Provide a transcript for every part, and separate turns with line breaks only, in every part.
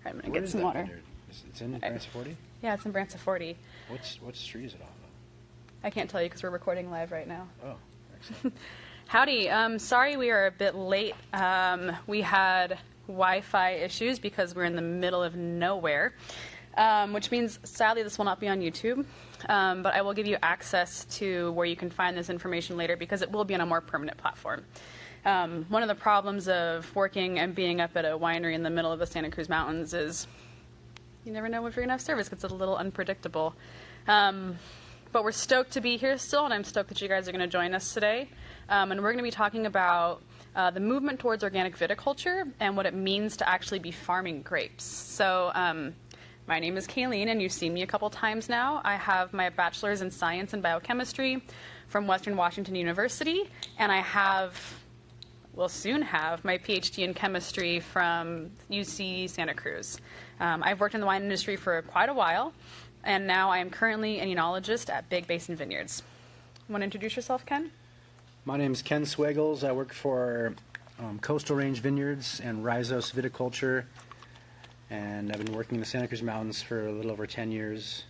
I'm going to
Where
get
is
some
that
water.
vineyard? It's in Branciforte?
Yeah, it's in Branciforte.
What street is it off
I can't tell you because we're recording live right now.
of? Oh, excellent.
Howdy. Sorry we are a bit late. We had Wi-Fi issues because we're in the middle of nowhere, which means sadly this will not be on YouTube. But I will give you access to where you can find this information later because it will be on a more permanent platform. One of the problems of working and being up at a winery in the middle of the Santa Cruz Mountains is you never know if you're going to have service. It's a little unpredictable. But we're stoked to be here still, and I'm stoked that you guys are going to join us today. And we're going to be talking about the movement towards organic viticulture and what it means to actually be farming grapes. So my name is Caileen, and you've seen me a couple times now. I have my bachelor's in science and biochemistry from Western Washington University, and will soon have my PhD in chemistry from UC Santa Cruz. I've worked in the wine industry for quite a while, and now I am currently an enologist at Big Basin Vineyards. Want to introduce yourself, Ken?
My name is Ken Swegles. I work for Coastal Range Vineyards and Rhizos Viticulture, and I've been working in the Santa Cruz Mountains for a little over 10 years,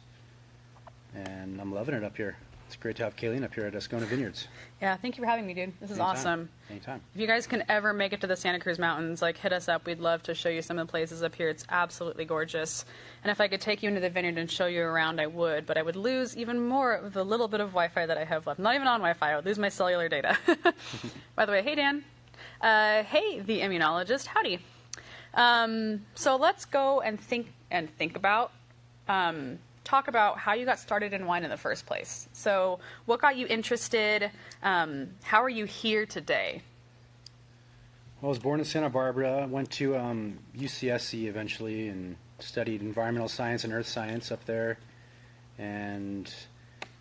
and I'm loving it up here. It's great to have Caileen up here at Ascona Vineyards.
Yeah, thank you for having me, dude. This is
Anytime.
awesome.
Anytime.
If you guys can ever make it to the Santa Cruz Mountains, hit us up. We'd love to show you some of the places up here. It's absolutely gorgeous. And if I could take you into the vineyard and show you around, I would. But I would lose even more of the little bit of Wi-Fi that I have left. Not even on Wi-Fi. I would lose my cellular data. By the way, hey, Dan. Hey, the immunologist. Howdy. So let's go and think about talk about how you got started in wine in the first place. So what got you interested? How are you here today?
Well, I was born in Santa Barbara, went to UCSC eventually and studied environmental science and earth science up there, and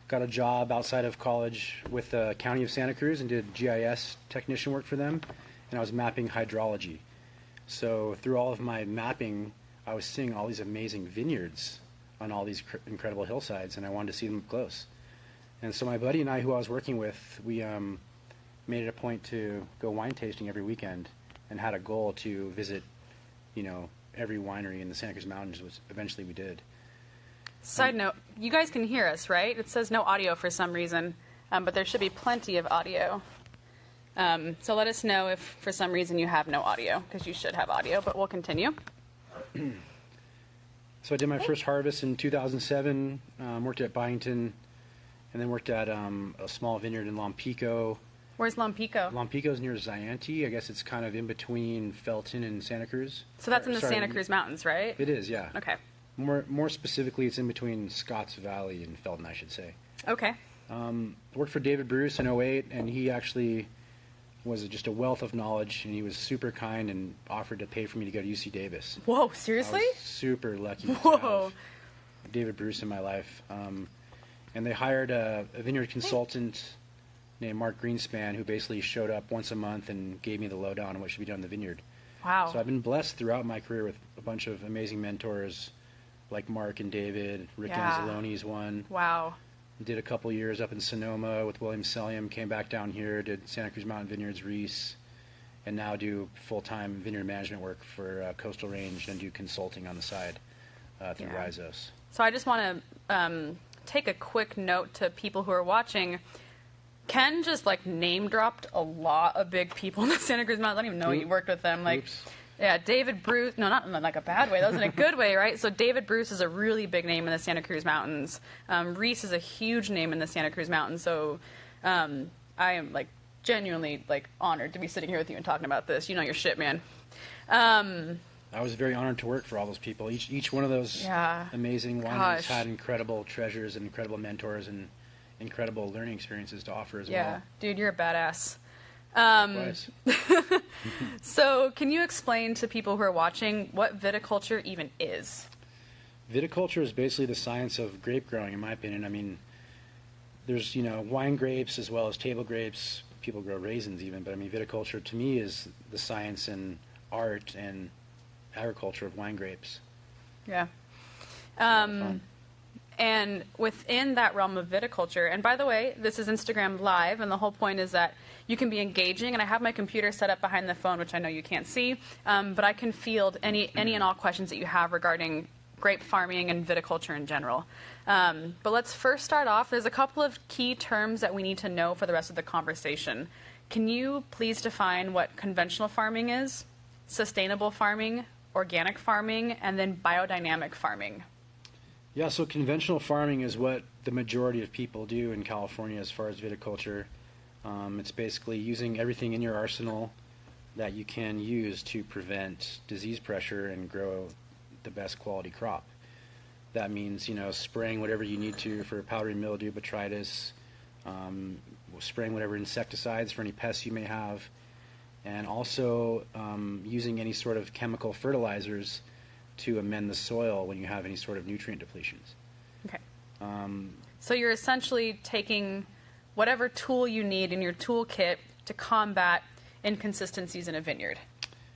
got a job outside of college with the County of Santa Cruz and did GIS technician work for them, and I was mapping hydrology. So through all of my mapping, I was seeing all these amazing vineyards on all these incredible hillsides, and I wanted to see them up close. And so my buddy and I, who I was working with, we made it a point to go wine tasting every weekend and had a goal to visit, every winery in the Santa Cruz Mountains, which eventually we did.
Side note, you guys can hear us, right? It says no audio for some reason, but there should be plenty of audio. So let us know if for some reason you have no audio, because you should have audio, but we'll continue.
So I did my first harvest in 2007, worked at Byington, and then worked at a small vineyard in Lompico.
Where's Lompico?
Lompico's near Zayante. I guess it's kind of in between Felton and Santa Cruz.
So that's in the Santa Cruz Mountains, right?
It is, yeah.
Okay.
More specifically, it's in between Scotts Valley and Felton, I should say.
Okay.
Worked for David Bruce in 2008, and he actually was just a wealth of knowledge, and he was super kind and offered to pay for me to go to UC Davis.
Whoa, seriously?
I was super lucky to have David Bruce in my life. And they hired a vineyard consultant named Mark Greenspan, who basically showed up once a month and gave me the lowdown on what should be done in the vineyard.
Wow.
So I've been blessed throughout my career with a bunch of amazing mentors like Mark and David. Rick Anzalone's one.
Wow.
Did a couple years up in Sonoma with William Selliam, came back down here, did Santa Cruz Mountain Vineyards, Reese, and now do full-time vineyard management work for Coastal Range and do consulting on the side through Rhizos. So
I just want to take a quick note to people who are watching. Ken just name dropped a lot of big people in the Santa Cruz Mountains. I don't even know you worked with them.
Oops.
Yeah, David Bruce. No, not in a bad way. That was in a good way, right? So David Bruce is a really big name in the Santa Cruz Mountains. Reese is a huge name in the Santa Cruz Mountains. So I am genuinely honored to be sitting here with you and talking about this. You know your shit, man.
I was very honored to work for all those people. Each one of those amazing wineries had incredible treasures and incredible mentors and incredible learning experiences to offer as well.
Yeah, dude, you're a badass.
Likewise.
So can you explain to people who are watching what viticulture even is?
Viticulture is basically the science of grape growing, in my opinion. I mean, there's, wine grapes as well as table grapes. People grow raisins even, but I mean, viticulture to me is the science and art and agriculture of wine grapes.
Yeah. And within that realm of viticulture, and by the way, this is Instagram Live, and the whole point is that you can be engaging, and I have my computer set up behind the phone, which I know you can't see, but I can field any and all questions that you have regarding grape farming and viticulture in general. But let's first start off. There's a couple of key terms that we need to know for the rest of the conversation. Can you please define what conventional farming is, sustainable farming, organic farming, and then biodynamic farming?
Yeah, so conventional farming is what the majority of people do in California as far as viticulture. It's basically using everything in your arsenal that you can use to prevent disease pressure and grow the best quality crop. That means, spraying whatever you need to for powdery mildew, botrytis, spraying whatever insecticides for any pests you may have, and also using any sort of chemical fertilizers to amend the soil when you have any sort of nutrient depletions.
Okay. So you're essentially taking whatever tool you need in your toolkit to combat inconsistencies in a vineyard.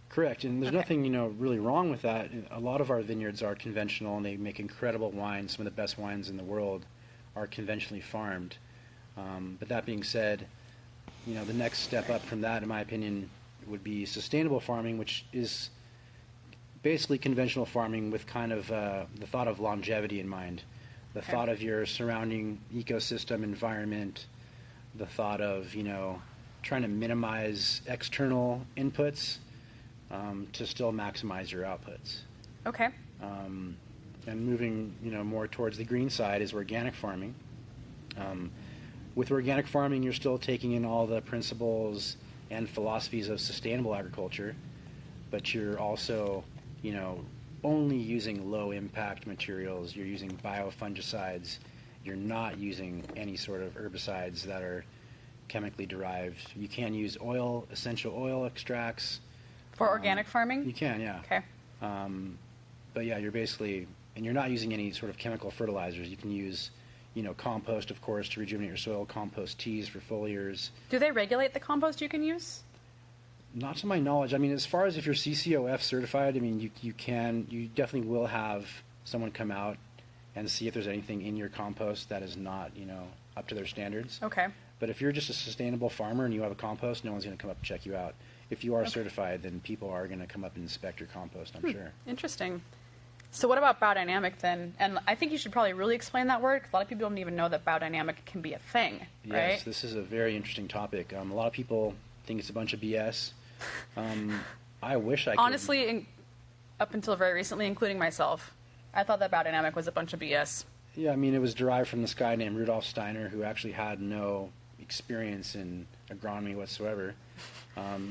Correct, and there's nothing, really wrong with that. A lot of our vineyards are conventional, and they make incredible wines. Some of the best wines in the world are conventionally farmed. But that being said, the next step up from that, in my opinion, would be sustainable farming, which is basically conventional farming with kind of the thought of longevity in mind, the thought of your surrounding ecosystem environment, the thought of, trying to minimize external inputs to still maximize your outputs.
Okay.
And moving, more towards the green side is organic farming. With organic farming, you're still taking in all the principles and philosophies of sustainable agriculture, but you're also, only using low-impact materials. You're using biofungicides. You're not using any sort of herbicides that are chemically derived. You can use essential oil extracts.
For organic farming?
You can, yeah.
Okay.
But yeah, you're not using any sort of chemical fertilizers. You can use, compost, of course, to rejuvenate your soil, compost teas for foliars.
Do they regulate the compost you can use?
Not to my knowledge. I mean, as far as if you're CCOF certified, you definitely will have someone come out and see if there's anything in your compost that is not, up to their standards.
Okay.
But if you're just a sustainable farmer and you have a compost, no one's going to come up and check you out. If you are certified, then people are going to come up and inspect your compost, I'm sure.
Interesting. So what about biodynamic then? And I think you should probably really explain that word, because a lot of people don't even know that biodynamic can be a thing, right?
Yes, this is a very interesting topic. A lot of people think it's a bunch of BS. I wish I could.
Honestly, up until very recently, including myself, I thought that biodynamic was a bunch of BS.
Yeah, it was derived from this guy named Rudolf Steiner, who actually had no experience in agronomy whatsoever.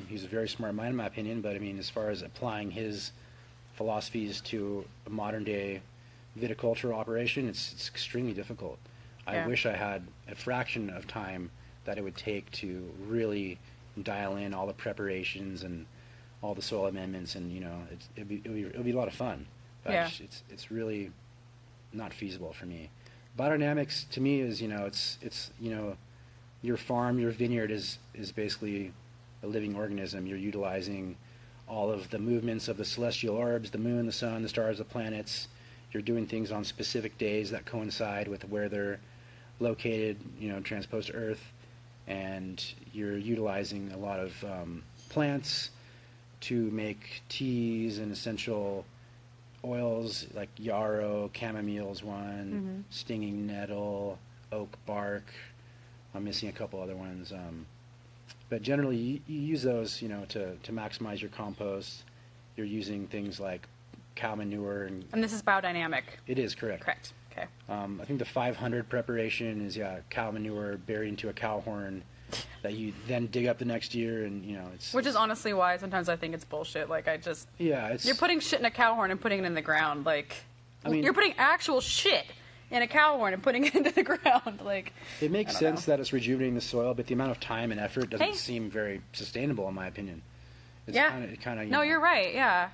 He's a very smart mind, in my opinion, but as far as applying his philosophies to a modern-day viticultural operation, it's extremely difficult.
Yeah.
I wish I had a fraction of time that it would take to really dial in all the preparations and all the soil amendments, and it'll be a lot of fun. But
yeah.
It's really not feasible for me. Biodynamics to me is it's your farm, your vineyard is basically a living organism. You're utilizing all of the movements of the celestial orbs, the moon, the sun, the stars, the planets. You're doing things on specific days that coincide with where they're located, transposed to Earth, and you're utilizing a lot of plants to make teas and essential oils like yarrow, chamomile's one, stinging nettle, oak bark. I'm missing a couple other ones. But generally, you use those, to maximize your compost. You're using things like cow manure. And
this is biodynamic.
It is, correct.
Correct. Okay.
I think the 500 preparation is, cow manure buried into a cow horn that you then dig up the next year, and, it's...
Which is honestly why sometimes I think it's bullshit. Like,
Yeah, it's...
You're putting shit in a cow horn and putting it in the ground. Like, you're putting actual shit in a cow horn and putting it into the ground. Like,
it makes sense that it's rejuvenating the soil, but the amount of time and effort doesn't seem very sustainable, in my opinion. It's kind of.
No, you're right. Yeah.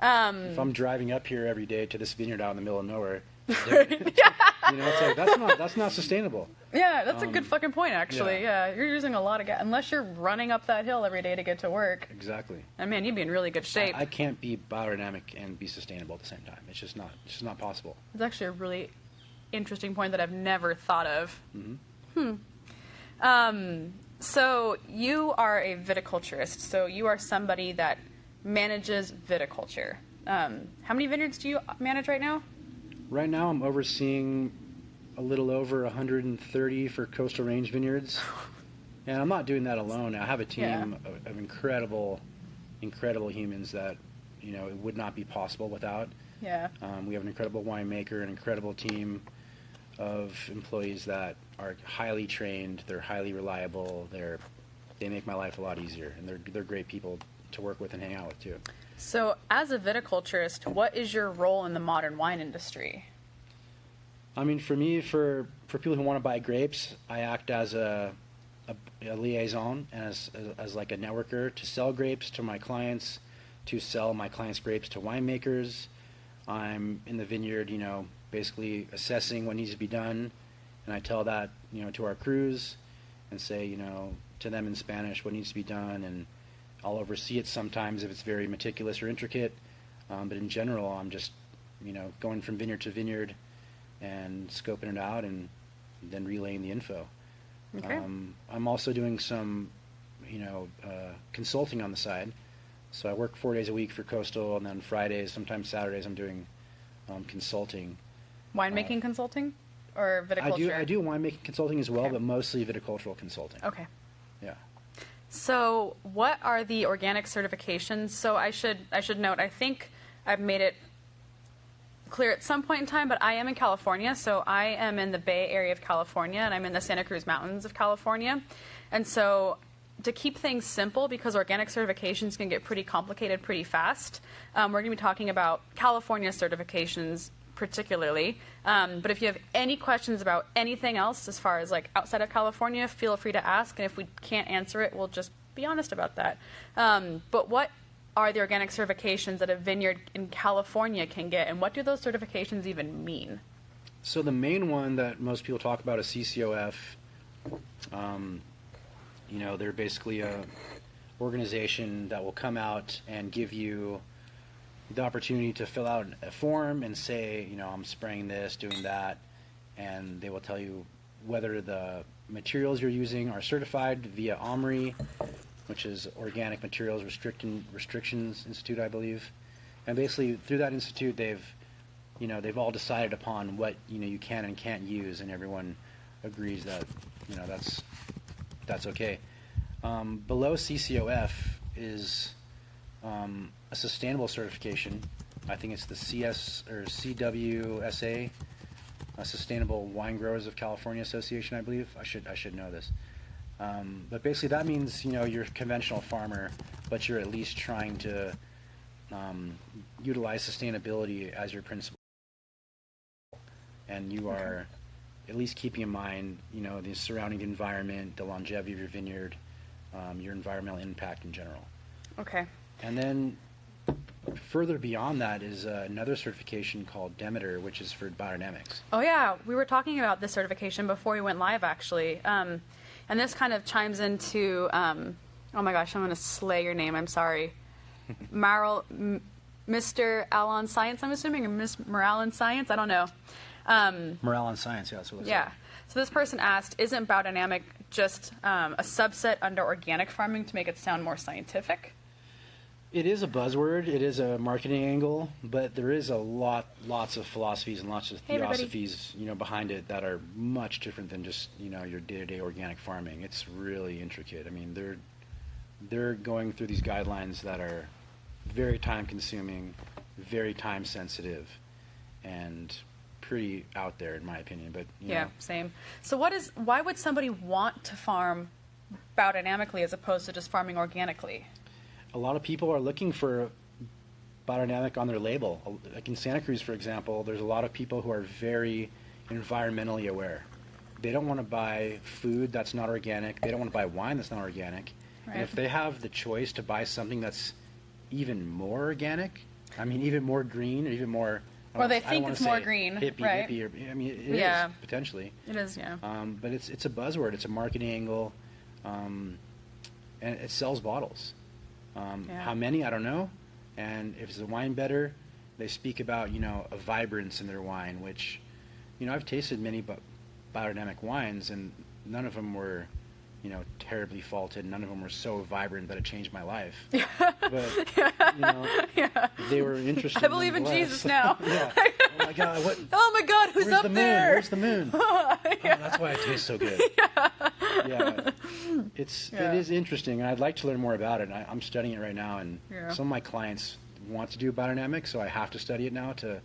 If I'm driving up here every day to this vineyard out in the middle of nowhere, it's like that's not sustainable.
Yeah, that's a good fucking point, actually. Yeah, you're using a lot of gas unless you're running up that hill every day to get to work.
Exactly.
And man, you'd be in really good shape.
I can't be biodynamic and be sustainable at the same time. It's just not possible.
It's actually a really interesting point that I've never thought of.
Mm-hmm.
So you are a viticulturist. So you are somebody that manages viticulture. How many vineyards do you manage right now?
Right now, I'm overseeing a little over 130 for Coastal Range vineyards, and I'm not doing that alone. I have a team of incredible humans that it would not be possible without.
Yeah.
We have an incredible winemaker, an incredible team of employees that are highly trained. They're highly reliable. They make my life a lot easier, and they're great people to work with and hang out with too.
So, as a viticulturist, what is your role in the modern wine industry?
I mean, for me, for people who want to buy grapes, I act as a liaison, as like a networker to sell grapes to my clients, to sell my clients' grapes to winemakers. I'm in the vineyard, basically assessing what needs to be done, and I tell that, to our crews and say, to them in Spanish what needs to be done, and I'll oversee it sometimes if it's very meticulous or intricate, but in general, I'm just, going from vineyard to vineyard and scoping it out and then relaying the info.
Okay.
I'm also doing some, consulting on the side. So I work 4 days a week for Coastal, and then Fridays, sometimes Saturdays, I'm doing consulting.
Winemaking consulting or viticulture?
I do winemaking consulting as well,
Okay.
but mostly viticultural consulting.
Okay.
Yeah.
So, what are the organic certifications? So, I should note, I think I've made it clear at some point in time, but I am in California, so I am in the Bay Area of California, and I'm in the Santa Cruz Mountains of California. And so, to keep things simple, because organic certifications can get pretty complicated pretty fast, we're going to be talking about California certifications particularly. But if you have any questions about anything else as far as like outside of California, feel free to ask. And if we can't answer it, we'll just be honest about that. But what are the organic certifications that a vineyard in California can get, and what do those certifications even mean?
So the main one that most people talk about is CCOF. They're basically a organization that will come out and give you the opportunity to fill out a form and say, I'm spraying this, doing that, and they will tell you whether the materials you're using are certified via OMRI, which is Organic Materials Restrictions Institute, I believe. And basically, through that institute, they've all decided upon what you can and can't use, and everyone agrees that that's okay. Below CCOF is a sustainable certification. I think it's the CWSA, Sustainable Wine Growers of California Association, I believe. I should know this. But basically that means, you're a conventional farmer, but you're at least trying to utilize sustainability as your principal. And you are at least keeping in mind, the surrounding environment, the longevity of your vineyard, your environmental impact in general.
Okay.
And then further beyond that is another certification called Demeter, which is for biodynamics.
Oh yeah, we were talking about this certification before we went live, actually. And this kind of chimes into, oh my gosh, I'm going to slay your name, I'm sorry. Mr. Alon Science, I'm assuming, or Miss Morale in Science, I don't know.
Morale and Science, yeah, that's what it
Yeah. So this person asked, isn't biodynamic just a subset under organic farming to make it sound more scientific?
It is a buzzword. It is a marketing angle, but there is lots of philosophies and lots of theosophies, behind it that are much different than just, your day-to-day organic farming. It's really intricate. I mean, they're going through these guidelines that are very time-consuming, very time-sensitive, and pretty out there, in my opinion. But
yeah, same. So why would somebody want to farm biodynamically as opposed to just farming organically?
A lot of people are looking for biodynamic on their label. Like in Santa Cruz, for example, there's a lot of people who are very environmentally aware. They don't want to buy food that's not organic. They don't want to buy wine that's not organic.
Right.
And if they have the choice to buy something that's even more organic, I mean, even more green, or even more...
Or they think it's more green,
hippie,
right?
Hippie, or, I mean, it is, potentially.
It is, yeah.
But it's a buzzword. It's a marketing angle. And it sells bottles. How many, I don't know. And if it's a wine better, they speak about, a vibrance in their wine, which, I've tasted many biodynamic wines, and none of them were, terribly faulted. None of them were so vibrant that it changed my life. But, they were interesting.
I believe in Jesus now.
Yeah. Oh my God! What?
Oh my God! Who's up there?
Where's the moon? Oh, that's why it tastes so good. Yeah. It is interesting, and I'd like to learn more about it. I'm studying it right now, and some of my clients want to do biodynamic, so I have to study it now to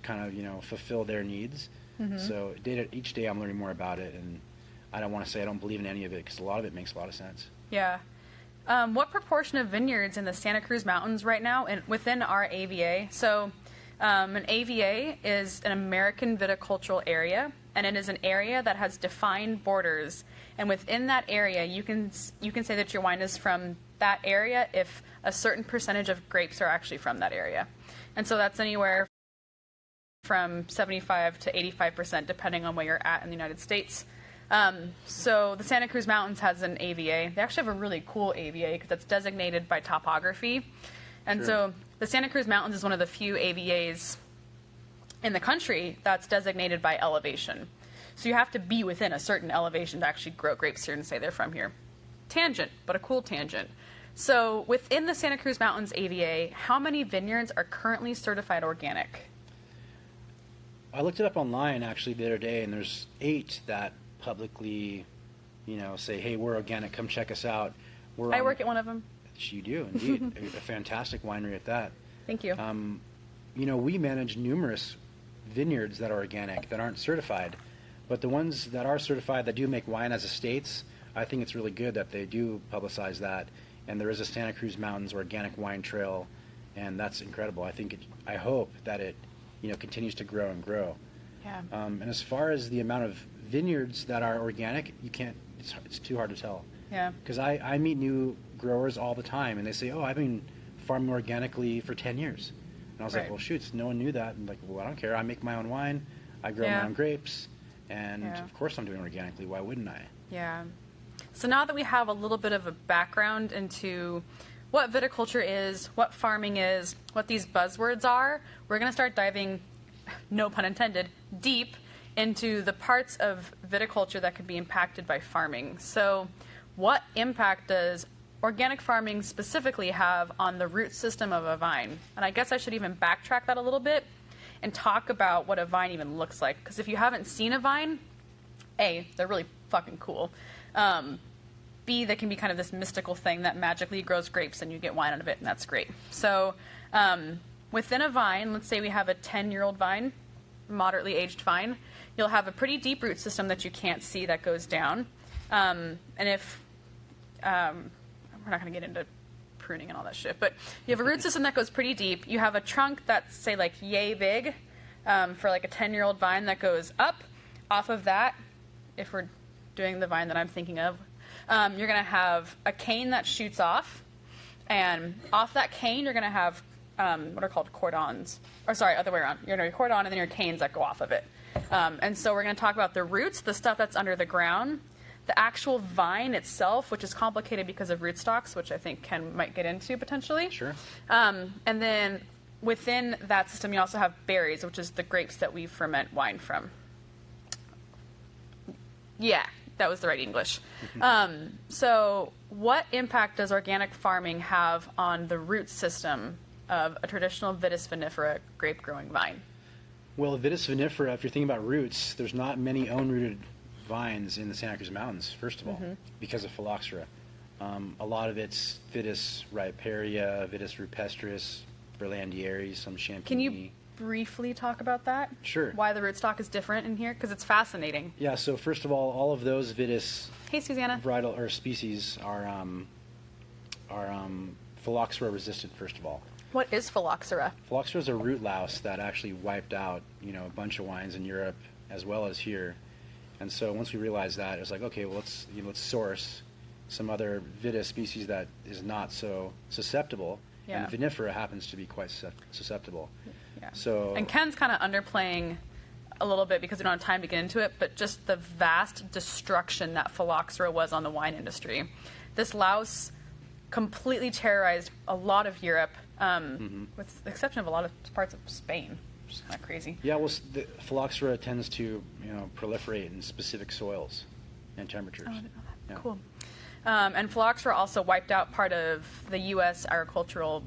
kind of fulfill their needs. Mm-hmm. So each day I'm learning more about it, and I don't want to say I don't believe in any of it because a lot of it makes a lot of sense.
Yeah. What proportion of vineyards in the Santa Cruz Mountains right now within our AVA? So an AVA is an American viticultural area, and it is an area that has defined borders. And within that area, you can say that your wine is from that area if a certain percentage of grapes are actually from that area. And so that's anywhere from 75 to 85%, depending on where you're at in the United States. So the Santa Cruz Mountains has an AVA. They actually have a really cool AVA because it's designated by topography. And so the Santa Cruz Mountains is one of the few AVAs in the country that's designated by elevation. So you have to be within a certain elevation to actually grow grapes here and say they're from here. Tangent, but a cool tangent. So within the Santa Cruz Mountains AVA, how many vineyards are currently certified organic?
I looked it up online actually the other day, and there's 8 that publicly, say, hey, we're organic, come check us out.
I work at one of them.
You do, indeed. A fantastic winery at that.
Thank you.
We manage numerous vineyards that are organic, that aren't certified. But the ones that are certified, that do make wine as estates, I think it's really good that they do publicize that. And there is a Santa Cruz Mountains organic wine trail, and that's incredible. I hope that it, continues to grow and grow.
Yeah.
And as far as the amount of vineyards that are organic, it's too hard to tell.
Yeah.
Because I meet new growers all the time, and they say, oh, I've been farming organically for 10 years. And I was like, well, shoot, no one knew that. And like, well, I don't care. I make my own wine. I grow my own grapes. And of course I'm doing organically. Why wouldn't I?
Yeah. So now that we have a little bit of a background into what viticulture is, what farming is, what these buzzwords are, we're going to start diving, no pun intended, deep into the parts of viticulture that could be impacted by farming. So what impact does organic farming specifically have on the root system of a vine? And I guess I should even backtrack that a little bit and talk about what a vine even looks like. Because if you haven't seen a vine, A, they're really fucking cool. B, they can be kind of this mystical thing that magically grows grapes and you get wine out of it, and that's great. So within a vine, let's say we have a 10-year-old vine, moderately aged vine, you'll have a pretty deep root system that you can't see that goes down. And if, we're not going to get into pruning and all that shit, but you have a root system that goes pretty deep. You have a trunk that's, say, like yay big for like a 10-year-old vine that goes up. Off of that, if we're doing the vine that I'm thinking of, you're going to have a cane that shoots off, and off that cane you're going to have what are called cordons. Or sorry, other way around. You're going to have your cordon and then your canes that go off of it. And so we're going to talk about the roots, the stuff that's under the ground, the actual vine itself, which is complicated because of rootstocks, which I think Ken might get into potentially.
Sure.
And then within that system, you also have berries, which is the grapes that we ferment wine from. Yeah, that was the right English. So what impact does organic farming have on the root system of a traditional Vitis vinifera grape-growing vine?
Well, Vitis vinifera, if you're thinking about roots, there's not many own-rooted vines in the Santa Cruz Mountains, first of all, because of phylloxera. A lot of it's Vitis riparia, Vitis rupestris, Berlandieris, some champigny.
Can you briefly talk about that?
Sure.
Why the rootstock is different in here? Because it's fascinating.
Yeah, so first of all of those Vitis varietal or species are phylloxera resistant, first of all.
What is phylloxera?
Phylloxera is a root louse that actually wiped out, a bunch of wines in Europe as well as here. And so once we realized that, it was like, okay, well, let's source some other Vitis species that is not so susceptible.
Yeah.
And vinifera happens to be quite susceptible.
Yeah.
So,
and Ken's kind of underplaying a little bit because we don't have time to get into it, but just the vast destruction that phylloxera was on the wine industry. This louse completely terrorized a lot of Europe, with the exception of a lot of parts of Spain. which is kind of crazy.
Yeah, well, the phylloxera tends to proliferate in specific soils and temperatures.
Oh, I didn't know that.
Yeah.
Cool. And phylloxera also wiped out part of the U.S. agricultural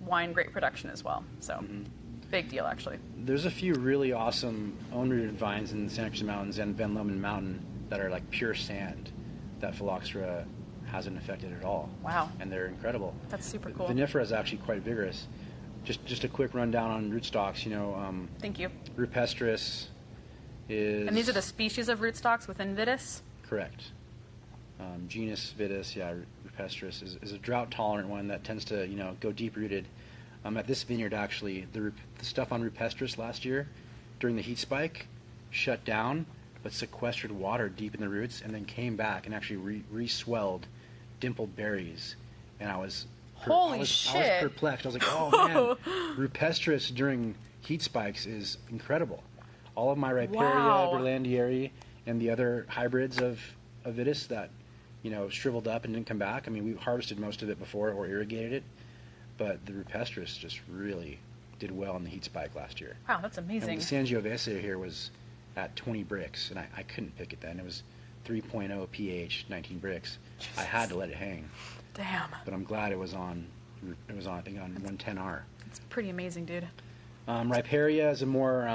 wine grape production as well. So, big deal, actually.
There's a few really awesome own-rooted vines in the Santa Cruz Mountains and Ben Lomond Mountain that are like pure sand that phylloxera hasn't affected at all.
Wow.
And they're incredible.
That's super cool.
Vinifera is actually quite vigorous. Just a quick rundown on rootstocks.
Thank you.
Rupestris is...
And these are the species of rootstocks within Vitis?
Correct. Genus Vitis, Rupestris is a drought-tolerant one that tends to, go deep-rooted. At this vineyard, actually, the stuff on Rupestris last year, during the heat spike, shut down, but sequestered water deep in the roots, and then came back and actually re-swelled dimpled berries. And I was perplexed. I was like, oh man, Rupestris during heat spikes is incredible. All of my Riparia, Berlandieri, and the other hybrids of Vitis that, shriveled up and didn't come back. I mean, we harvested most of it before or irrigated it, but the Rupestris just really did well in the heat spike last year.
Wow, that's amazing.
And the Sangiovese here was at 20 bricks, and I couldn't pick it then. It was 3.0 pH, 19 bricks.
Jesus.
I had to let it hang.
Damn.
But I'm glad it was on I think on 110R.
It's pretty amazing, dude.
Riparia is a more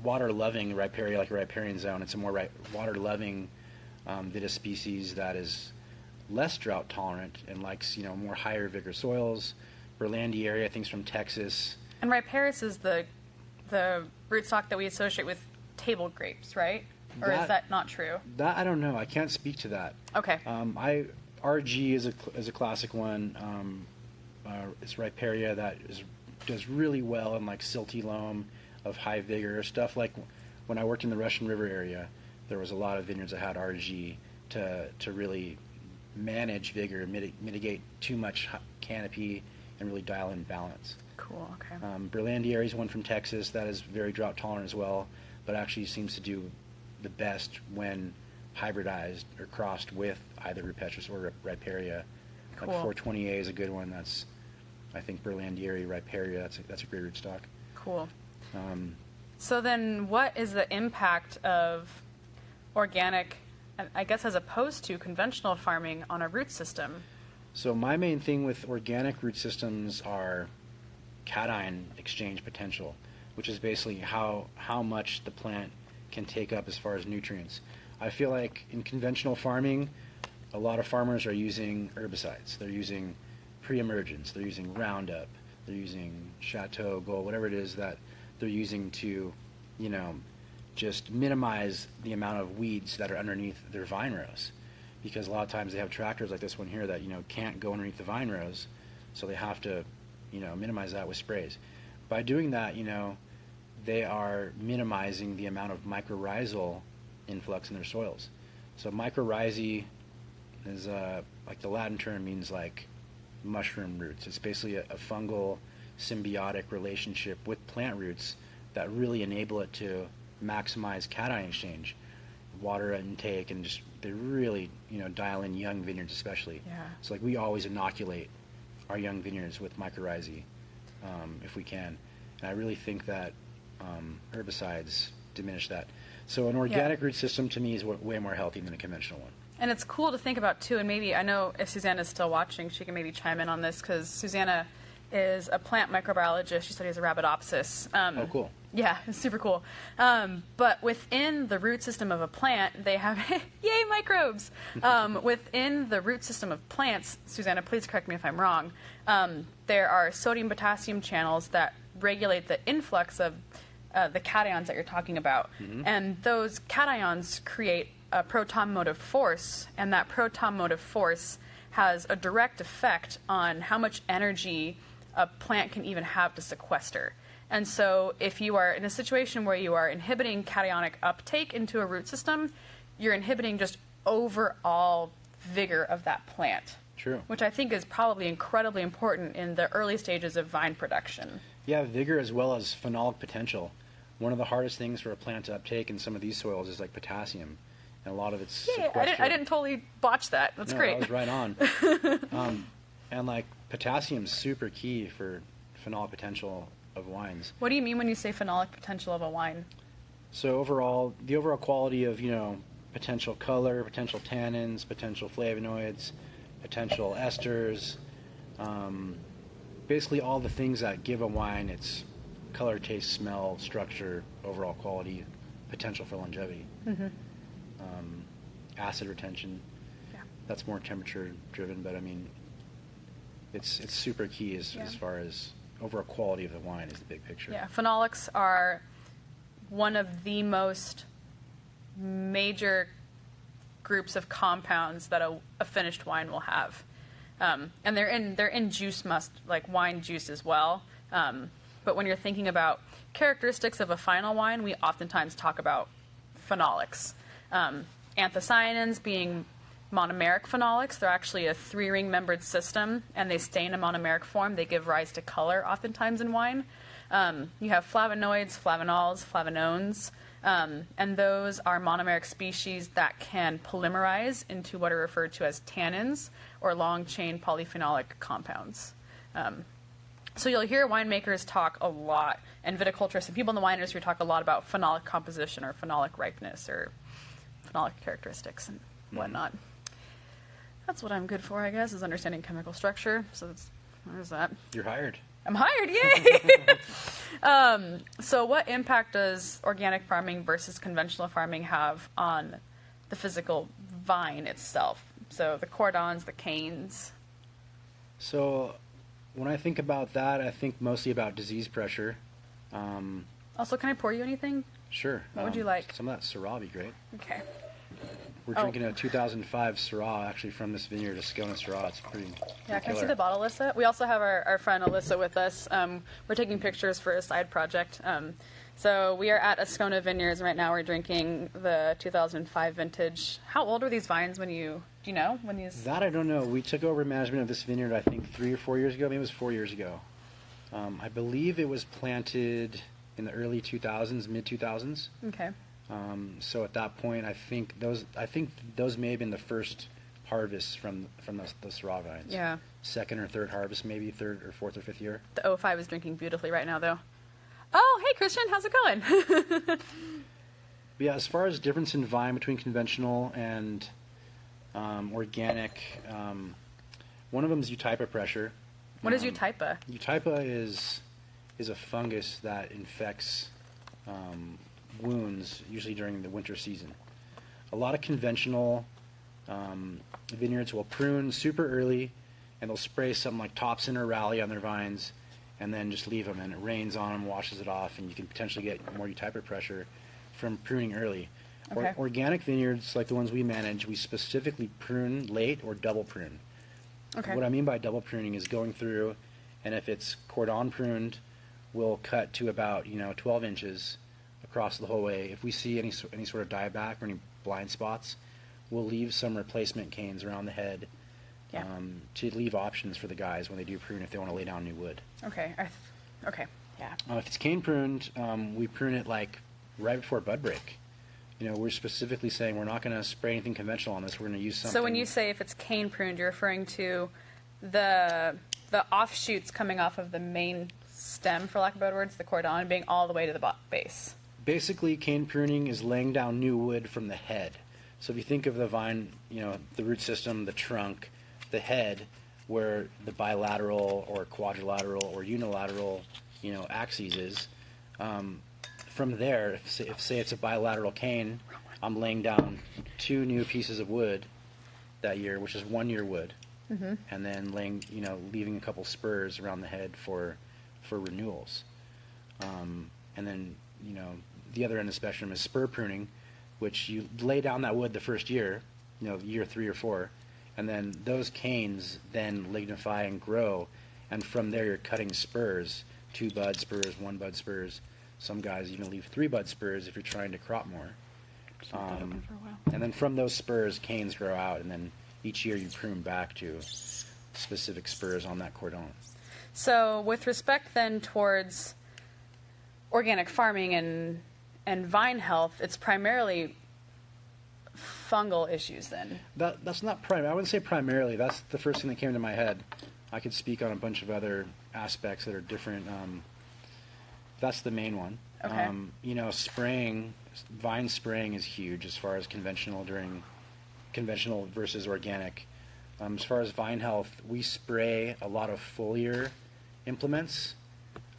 water-loving Riparia, like a riparian zone. It's a more water-loving Vitis species that is less drought-tolerant and likes, more higher vigor soils. Berlandieri, I think, is from Texas.
And Riparis is the rootstock that we associate with table grapes, right? Or is that not true?
That I don't know. I can't speak to that.
Okay.
RG is a classic one. It's Riparia that does really well in like silty loam of high vigor stuff. Like when I worked in the Russian River area, there was a lot of vineyards that had RG to really manage vigor, mitigate too much canopy, and really dial in balance.
Cool. Okay.
Berlandieri is one from Texas that is very drought tolerant as well, but actually seems to do the best when hybridized or crossed with either Rupestris or Riparia.
Cool.
Like 420A is a good one. That's, I think, Berlandieri, Riparia. That's a great rootstock.
Cool. So then, what is the impact of organic, I guess, as opposed to conventional farming on a root system?
So my main thing with organic root systems are cation exchange potential, which is basically how much the plant can take up as far as nutrients. I feel like in conventional farming, a lot of farmers are using herbicides. They're using pre-emergence. They're using Roundup. They're using Chateau, Gold, whatever it is that they're using to, just minimize the amount of weeds that are underneath their vine rows. Because a lot of times they have tractors like this one here that, can't go underneath the vine rows, so they have to, minimize that with sprays. By doing that, they are minimizing the amount of mycorrhizal influx in their soils. So mycorrhizae is, like the Latin term means like mushroom roots. It's basically a fungal symbiotic relationship with plant roots that really enable it to maximize cation exchange, water intake, and just they really dial in young vineyards especially.
Yeah.
So like we always inoculate our young vineyards with mycorrhizae if we can, and I really think that herbicides diminish that. So an organic root system to me is way more healthy than a conventional one.
And it's cool to think about too, and maybe I know if Susanna's still watching, she can maybe chime in on this, because Susanna is a plant microbiologist. She studies Arabidopsis.
Oh, cool.
Yeah, it's super cool. But within the root system of a plant, they have, yay, microbes! Within the root system of plants, Susanna, please correct me if I'm wrong, there are sodium-potassium channels that regulate the influx of the cations that you're talking about. Mm-hmm. And those cations create a proton motive force, and that proton motive force has a direct effect on how much energy a plant can even have to sequester. And so if you are in a situation where you are inhibiting cationic uptake into a root system, you're inhibiting just overall vigor of that plant.
True.
Which I think is probably incredibly important in the early stages of vine production.
Yeah, vigor as well as phenolic potential. One of the hardest things for a plant to uptake in some of these soils is like potassium. And a lot of it's sequestered.
I didn't totally botch that. That's great.
That was right on. And like potassium's super key for phenolic potential of wines.
What do you mean when you say phenolic potential of a wine?
So overall, the overall quality of, potential color, potential tannins, potential flavonoids, potential esters, basically all the things that give a wine its color, taste, smell, structure, overall quality, potential for longevity.
Mm-hmm.
Acid retention.
Yeah.
That's more temperature driven, but I mean, it's super key as far as overall quality of the wine is the big picture.
Yeah, phenolics are one of the most major groups of compounds that a finished wine will have, and they're in juice like wine juice as well. But when you're thinking about characteristics of a final wine, we oftentimes talk about phenolics. Anthocyanins being monomeric phenolics. They're actually a 3-ring membered system, and they stay in a monomeric form. They give rise to color oftentimes in wine. You have flavonoids, flavanols, flavanones, and those are monomeric species that can polymerize into what are referred to as tannins or long-chain polyphenolic compounds. So you'll hear winemakers talk a lot, and viticulturists and people in the wine industry talk a lot about phenolic composition or phenolic ripeness or phenolic characteristics and whatnot. That's what I'm good for, I guess, is understanding chemical structure. So there's that.
You're hired.
I'm hired, yay! So what impact does organic farming versus conventional farming have on the physical vine itself? So the cordons, the canes.
So when I think about that, I think mostly about disease pressure.
Also, can I pour you anything?
Sure.
What would you like?
Some of that Syrah would be great.
Okay.
We're drinking a 2005 Syrah, actually from this vineyard, a Scicommunity Syrah. It's pretty
Yeah, can I see
killer.
the bottle, Alyssa? We also have our friend Alyssa with us. We're taking pictures for a side project. So we are at Ascona Vineyards right now. We're drinking the 2005 vintage. How old were these vines when do you know, when these?
That I don't know. We took over management of this vineyard, I think, 3 or 4 years ago. Maybe it was 4 years ago. I believe it was planted in the early 2000s, mid 2000s.
Okay.
So at that point, I think those may have been the first harvests from the Syrah vines.
Yeah.
Second or third harvest, maybe third or fourth or fifth year.
The 05 is drinking beautifully right now, though. Oh, hey, Christian, how's it going?
But yeah, as far as difference in vine between conventional and organic, one of them is Eutypa pressure.
What is Eutypa?
Eutypa is a fungus that infects wounds, usually during the winter season. A lot of conventional vineyards will prune super early, and they'll spray something like Topsin or Raleigh on their vines, and then just leave them, and it rains on them, washes it off, and you can potentially get more Eutypa pressure from pruning early.
Okay.
Organic vineyards, like the ones we manage, we specifically prune late or double prune.
Okay.
What I mean by double pruning is going through, and if it's cordon pruned, we'll cut to about 12 inches across the whole way. If we see any sort of dieback or any blind spots, we'll leave some replacement canes around the head.
Yeah.
To leave options for the guys when they do prune if they want to lay down new wood.
Okay. Okay. Yeah.
If it's cane pruned, we prune it like right before bud break. We're specifically saying we're not going to spray anything conventional on this. We're going to use something.
So when you say if it's cane pruned, you're referring to the offshoots coming off of the main stem, for lack of better words, the cordon, being all the way to the base.
Basically, cane pruning is laying down new wood from the head. So if you think of the vine, the root system, the trunk, the head, where the bilateral or quadrilateral or unilateral, axes is, from there, if say it's a bilateral cane, I'm laying down 2 new pieces of wood that year, which is 1 year wood, and then leaving a couple spurs around the head for renewals, and then the other end of the spectrum is spur pruning, which you lay down that wood the first year, year 3 or 4, and then those canes then lignify and grow, and from there you're cutting spurs, 2 bud spurs, 1 bud spurs. Some guys even leave 3 bud spurs if you're trying to crop more. And then from those spurs, canes grow out, and then each year you prune back to specific spurs on that cordon.
So with respect then towards organic farming and vine health, it's primarily fungal issues then?
That's not primary. I wouldn't say primarily. That's the first thing that came to my head. I could speak on a bunch of other aspects that are different. That's the main one.
Okay.
Vine spraying is huge as far as conventional versus organic. As far as vine health, we spray a lot of foliar implements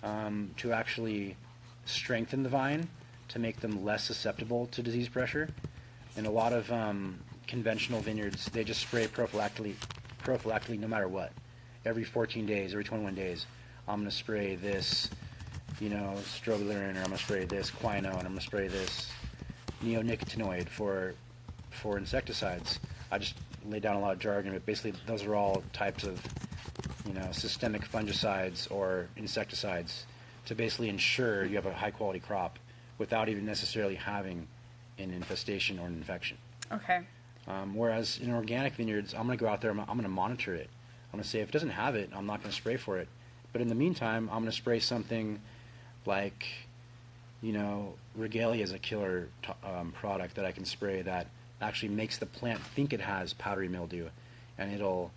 to actually strengthen the vine to make them less susceptible to disease pressure. And a lot of conventional vineyards, they just spray prophylactically no matter what. Every 14 days, every 21 days, I'm going to spray this, strobilurin, or I'm going to spray this quino, and I'm going to spray this neonicotinoid for insecticides. I just lay down a lot of jargon, but basically those are all types of, systemic fungicides or insecticides to basically ensure you have a high quality crop without even necessarily having an infestation or an infection.
Okay.
Whereas in organic vineyards, I'm going to go out there, I'm going to monitor it. I'm going to say if it doesn't have it, I'm not going to spray for it. But in the meantime, I'm going to spray something like, Regalia is a killer product that I can spray that actually makes the plant think it has powdery mildew, and it'll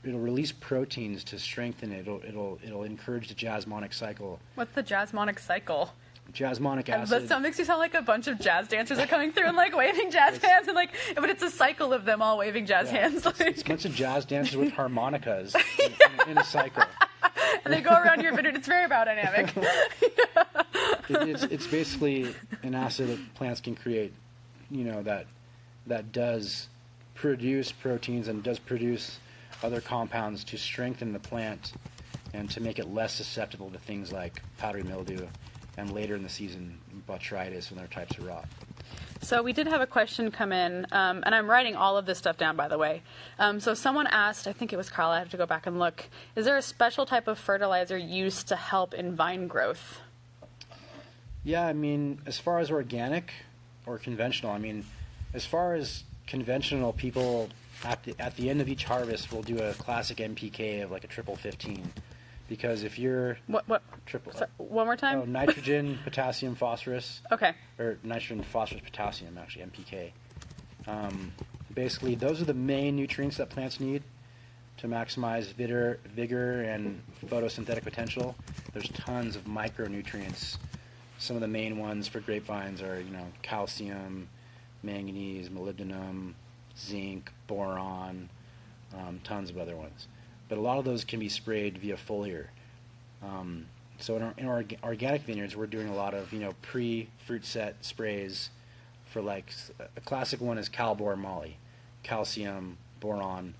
release proteins to strengthen it. It'll encourage the jasmonic cycle.
What's the jasmonic cycle?
Jasmonic acid.
That makes you sound like a bunch of jazz dancers are coming through and like waving jazz hands, and but it's a cycle of them all waving jazz hands.
It's a bunch of jazz dancers with harmonicas in a cycle.
And they go around your vineyard. It's very biodynamic.
It's basically an acid that plants can create, that does produce proteins and does produce other compounds to strengthen the plant and to make it less susceptible to things like powdery mildew and later in the season botrytis and other types of rot.
So we did have a question come in, and I'm writing all of this stuff down, by the way. So someone asked, I think it was Carl, I have to go back and look, is there a special type of fertilizer used to help in vine growth?
Yeah, as far as organic or conventional, as far as conventional, people at the end of each harvest will do a classic NPK of like a triple 15. Because if you're...
What?
Triple.
Sorry, one more time?
Nitrogen, potassium, phosphorus.
Okay.
Or nitrogen, phosphorus, potassium, actually, NPK. Basically, those are the main nutrients that plants need to maximize vigor and photosynthetic potential. There's tons of micronutrients. Some of the main ones for grapevines are, calcium, manganese, molybdenum, zinc, boron, tons of other ones. But a lot of those can be sprayed via foliar. So in our organic vineyards, we're doing a lot of pre-fruit set sprays for like a classic one is Calbor Moly, calcium, boron,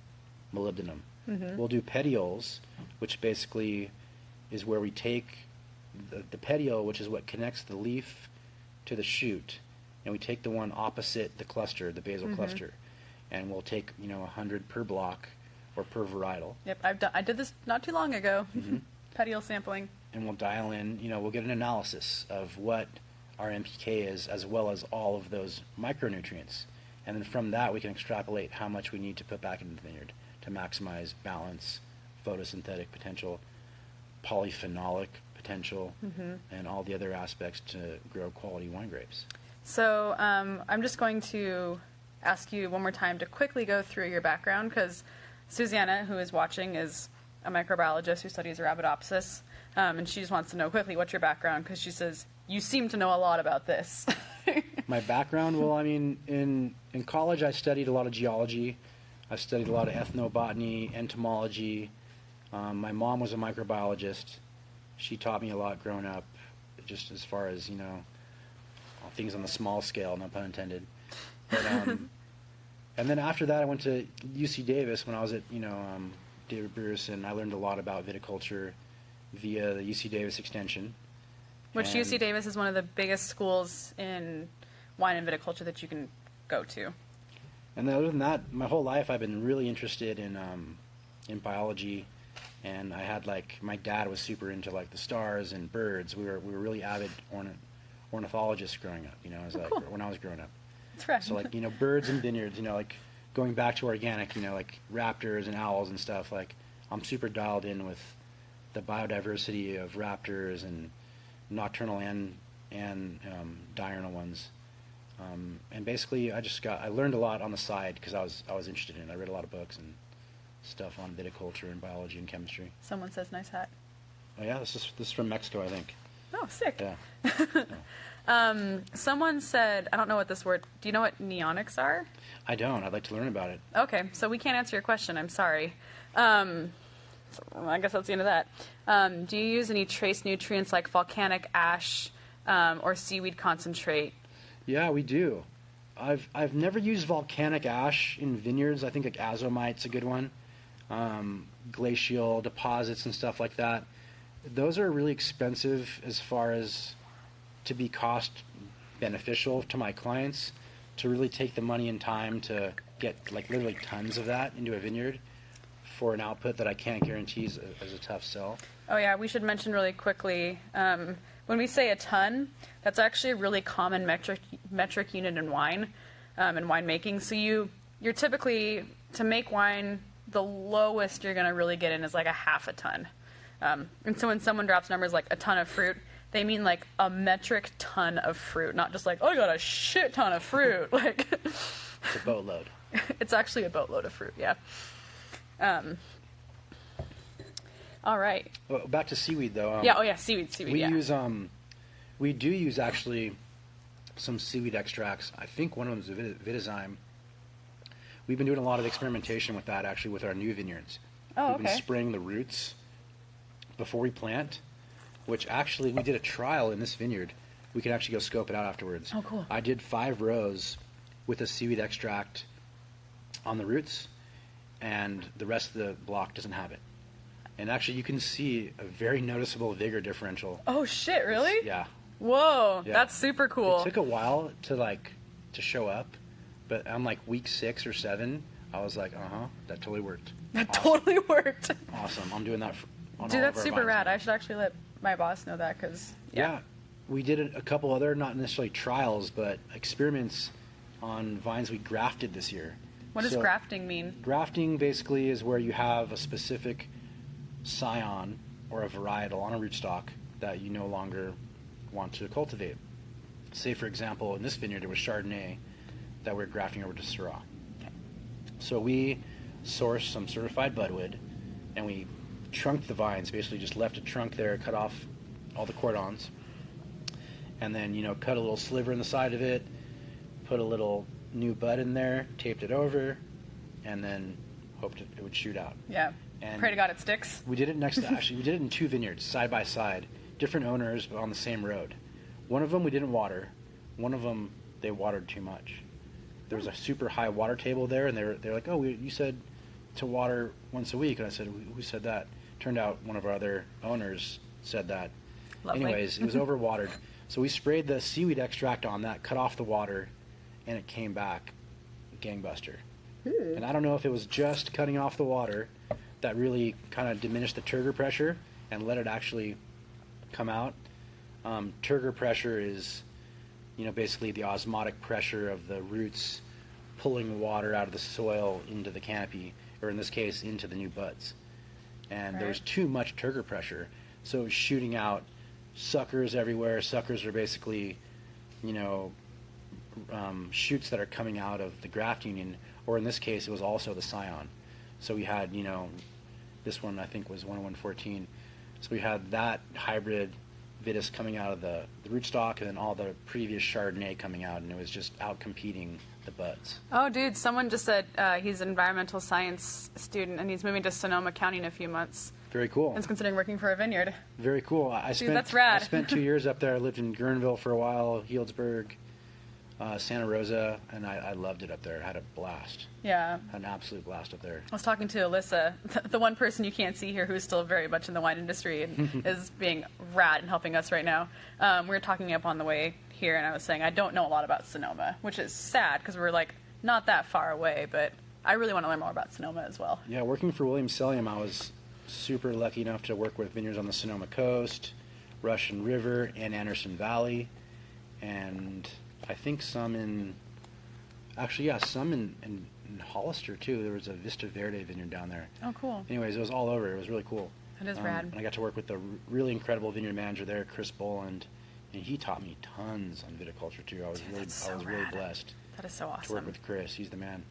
molybdenum. Mm-hmm. We'll do petioles, which basically is where we take the petiole, which is what connects the leaf to the shoot, and we take the one opposite the cluster, the basal mm-hmm. cluster, and we'll take 100 per block or per varietal.
Yep, I did this not too long ago. Mm-hmm. Petiole sampling.
And we'll dial in, we'll get an analysis of what our NPK is, as well as all of those micronutrients. And then from that, we can extrapolate how much we need to put back into the vineyard to maximize balance, photosynthetic potential, polyphenolic potential, mm-hmm. and all the other aspects to grow quality wine grapes.
So I'm just going to ask you one more time to quickly go through your background, because Susanna, who is watching, is a microbiologist who studies Arabidopsis, and she just wants to know quickly what's your background, because she says, you seem to know a lot about this.
My background? Well, in college I studied a lot of geology. I studied a lot of ethnobotany, entomology. My mom was a microbiologist. She taught me a lot growing up, just as far as, things on the small scale, no pun intended. But, and then after that I went to UC Davis when I was at, David Bruce, and I learned a lot about viticulture via the UC Davis extension.
Which UC Davis is one of the biggest schools in wine and viticulture that you can go to.
And then other than that, my whole life I've been really interested in biology, and I had my dad was super into the stars and birds. We were really avid ornithologists growing up. Cool. When I was growing up.
That's right.
So birds and vineyards. Going back to organic. Raptors and owls and stuff. I'm super dialed in with the biodiversity of raptors and nocturnal and diurnal ones. And basically, I learned a lot on the side because I was interested in it. I read a lot of books and stuff on viticulture and biology and chemistry.
Someone says nice hat.
Oh yeah, this is from Mexico, I think.
Oh, sick.
Yeah.
Someone said, I don't know what this word, do you know what neonics are?
I don't. I'd like to learn about it.
Okay, so we can't answer your question. I'm sorry. So I guess that's the end of that. Do you use any trace nutrients like volcanic ash or seaweed concentrate?
Yeah, we do. I've never used volcanic ash in vineyards. I think like azomite's a good one. Glacial deposits and stuff like that. Those are really expensive as far as to be cost beneficial to my clients, to really take the money and time to get like literally tons of that into a vineyard for an output that I can't guarantee is a tough sell.
Oh yeah, we should mention really quickly, when we say a ton, that's actually a really common metric unit in wine, and winemaking. So you're typically, to make wine, the lowest you're going to really get in is like a half a ton. And so when someone drops numbers like a ton of fruit, they mean like a metric ton of fruit, not just like, oh, I got a shit ton of fruit. Like,
it's a boatload.
It's actually a boatload of fruit, yeah. All right.
Well, back to seaweed though.
Seaweed.
We use we do use actually some seaweed extracts. I think one of them is Vitizyme. We've been doing a lot of experimentation with that actually with our new vineyards.
Oh,
We've been spraying the roots before we plant, which actually we did a trial in this vineyard. We can actually go scope it out afterwards.
Oh, cool.
I did 5 rows with a seaweed extract on the roots, and the rest of the block doesn't have it. And actually, you can see a very noticeable vigor differential.
Oh shit! Really?
Yeah.
Whoa,
Yeah.
that's super cool.
It took a while to show up, but on like week 6 or 7, I was like, that totally worked.
That
Awesome.
totally worked.
Awesome. I'm doing that on
Dude,
all
that's
of our
super
vines
rad.
now.
I should actually let my boss know that because
Yeah. We did a couple other, not necessarily trials, but experiments on vines we grafted this year.
What does
So,
grafting mean?
Grafting basically is where you have a specific scion or a varietal on a rootstock that you no longer want to cultivate. Say, for example, in this vineyard, it was Chardonnay that we're grafting over to Syrah.
Okay.
So we sourced some certified budwood, and we trunked the vines, basically just left a trunk there, cut off all the cordons, and then, cut a little sliver in the side of it, put a little new bud in there, taped it over, and then hoped it would shoot out.
Yeah.
And
Pray to God it sticks.
we did it we did it in 2 vineyards, side by side, different owners, but on the same road. One of them we didn't water. One of them, they watered too much. There was a super high water table there, and they're like, oh, you said to water once a week. And I said, who said that? Turned out one of our other owners said that.
Lovely.
Anyways, it was overwatered. So we sprayed the seaweed extract on that, cut off the water, and it came back gangbuster. And I don't know if it was just cutting off the water that really kind of diminished the turgor pressure and let it actually come out. Turgor pressure is, basically the osmotic pressure of the roots pulling water out of the soil into the canopy, or in this case, into the new buds. And there was too much turgor pressure, so it was shooting out suckers everywhere. Suckers are basically, shoots that are coming out of the graft union, or in this case, it was also the scion. So we had, this one I think was 10114. So we had that hybrid Vitis coming out of the rootstock, and then all the previous Chardonnay coming out, and it was just out competing the buds.
Oh, dude, someone just said he's an environmental science student, and he's moving to Sonoma County in a few months.
Very cool.
And is considering working for a vineyard.
Very cool.
That's rad.
I spent 2 years up there. I lived in Guerneville for a while, Healdsburg, Santa Rosa, and I loved it up there. I had a blast.
Yeah.
Had an absolute blast up there.
I was talking to Alyssa, the one person you can't see here who's still very much in the wine industry and is being rad and helping us right now. We were talking up on the way here, and I was saying I don't know a lot about Sonoma, which is sad because we're not that far away, but I really want to learn more about Sonoma as well.
Yeah, working for William Sellium, I was super lucky enough to work with vineyards on the Sonoma coast, Russian River, and Anderson Valley, and I think some in Hollister too. There was a Vista Verde vineyard down there.
Oh, cool.
Anyways, it was all over. It was really cool.
That is rad.
And I got to work with the really incredible vineyard manager there, Chris Boland, and he taught me tons on viticulture too. I was really blessed
That is so awesome.
to work with Chris. He's the man.